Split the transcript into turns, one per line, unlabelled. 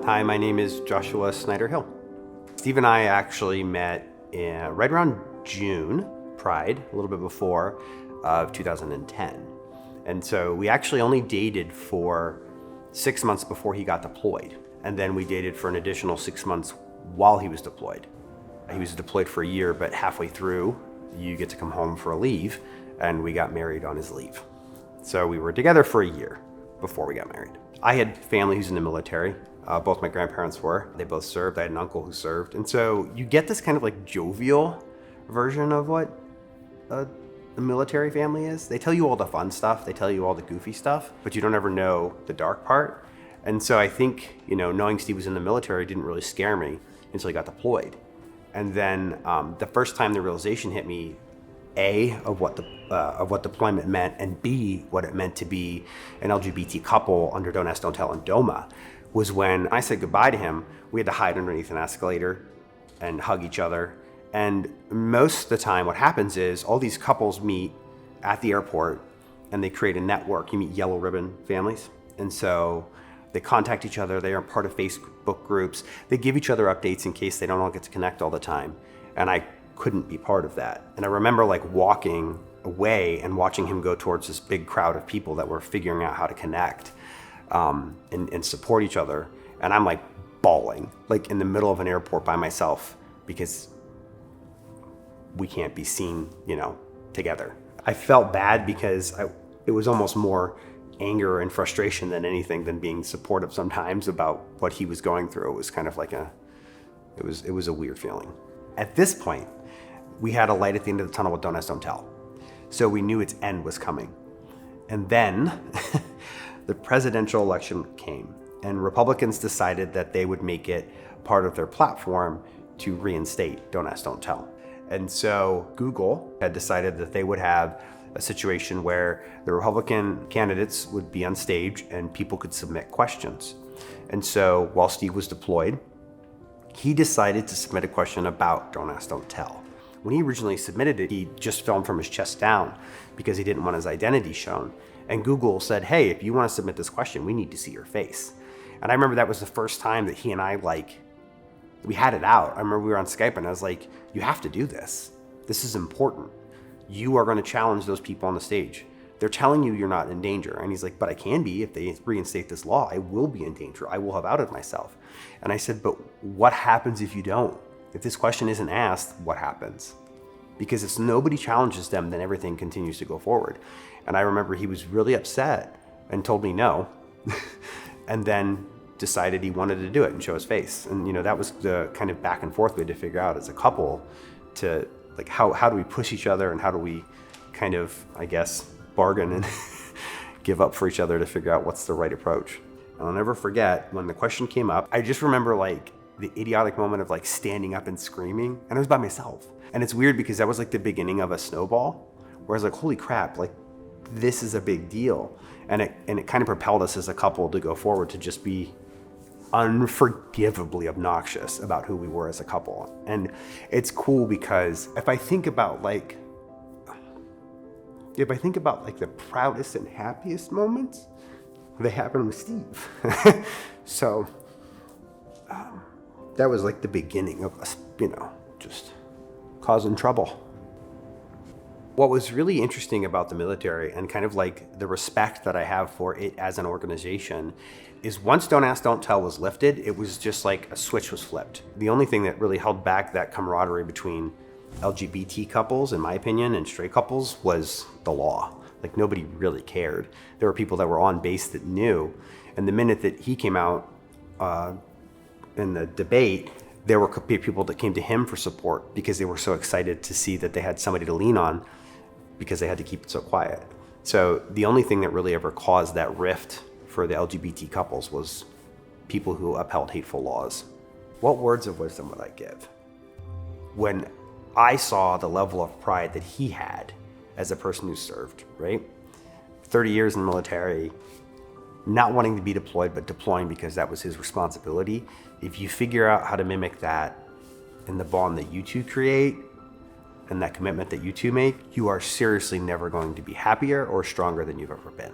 Hi, my name is Joshua Snyder-Hill. Steve and I actually met right around June, Pride, a little bit before, of 2010. And so we actually only dated for 6 months before he got deployed. And then we dated for an additional 6 months while he was deployed. He was deployed for a year, but halfway through, you get to come home for a leave, and we got married on his leave. So we were together for a year before we got married. I had family who's in the military. Both my grandparents were. They both served. I had an uncle who served. And so you get this kind of like jovial version of what a military family is. They tell you all the fun stuff. They tell you all the goofy stuff, but you don't ever know the dark part. And so I think, knowing Steve was in the military didn't really scare me until he got deployed. And then the first time the realization hit me, A, of what deployment meant, and B, what it meant to be an LGBT couple under Don't Ask, Don't Tell and DOMA, was when I said goodbye to him. We had to hide underneath an escalator and hug each other. And most of the time what happens is all these couples meet at the airport and they create a network. You meet yellow ribbon families. And so they contact each other. They are part of Facebook groups. They give each other updates in case they don't all get to connect all the time. And I couldn't be part of that. And I remember walking away and watching him go towards this big crowd of people that were figuring out how to connect and support each other. And I'm bawling, in the middle of an airport by myself because we can't be seen, together. I felt bad because it was almost more anger and frustration than anything than being supportive sometimes about what he was going through. It was kind of it was a weird feeling. At this point, we had a light at the end of the tunnel with Don't Ask, Don't Tell. So we knew its end was coming. And then the presidential election came, and Republicans decided that they would make it part of their platform to reinstate Don't Ask, Don't Tell. And so Google had decided that they would have a situation where the Republican candidates would be on stage and people could submit questions. And so while Steve was deployed, he decided to submit a question about Don't Ask, Don't Tell. When he originally submitted it, he just filmed from his chest down because he didn't want his identity shown. And Google said, hey, if you want to submit this question, we need to see your face. And I remember that was the first time that he and I we had it out. I remember we were on Skype and I was like, you have to do this. This is important. You are going to challenge those people on the stage. They're telling you you're not in danger. And he's like, but I can be. If they reinstate this law, I will be in danger. I will have outed myself. And I said, but what happens if you don't? If this question isn't asked, what happens? Because if nobody challenges them, then everything continues to go forward. And I remember he was really upset and told me no, and then decided he wanted to do it and show his face. And that was the kind of back and forth we had to figure out as a couple to how do we push each other and how do we kind of, I guess, bargain and give up for each other to figure out what's the right approach. And I'll never forget when the question came up, I just remember the idiotic moment of standing up and screaming, and I was by myself. And it's weird because that was the beginning of a snowball where I was holy crap, this is a big deal. And it kind of propelled us as a couple to go forward to just be unforgivably obnoxious about who we were as a couple. And it's cool because if I think about the proudest and happiest moments, they happen with Steve. So that was the beginning of us, just causing trouble. What was really interesting about the military and kind of the respect that I have for it as an organization is once Don't Ask, Don't Tell was lifted, it was just a switch was flipped. The only thing that really held back that camaraderie between LGBT couples, in my opinion, and straight couples was the law. Nobody really cared. There were people that were on base that knew. And the minute that he came out in the debate, there were people that came to him for support because they were so excited to see that they had somebody to lean on because they had to keep it so quiet. So the only thing that really ever caused that rift for the LGBT couples was people who upheld hateful laws. What words of wisdom would I give? When I saw the level of pride that he had as a person who served, right? 30 years in the military, not wanting to be deployed, but deploying because that was his responsibility. If you figure out how to mimic that in the bond that you two create and that commitment that you two make, you are seriously never going to be happier or stronger than you've ever been.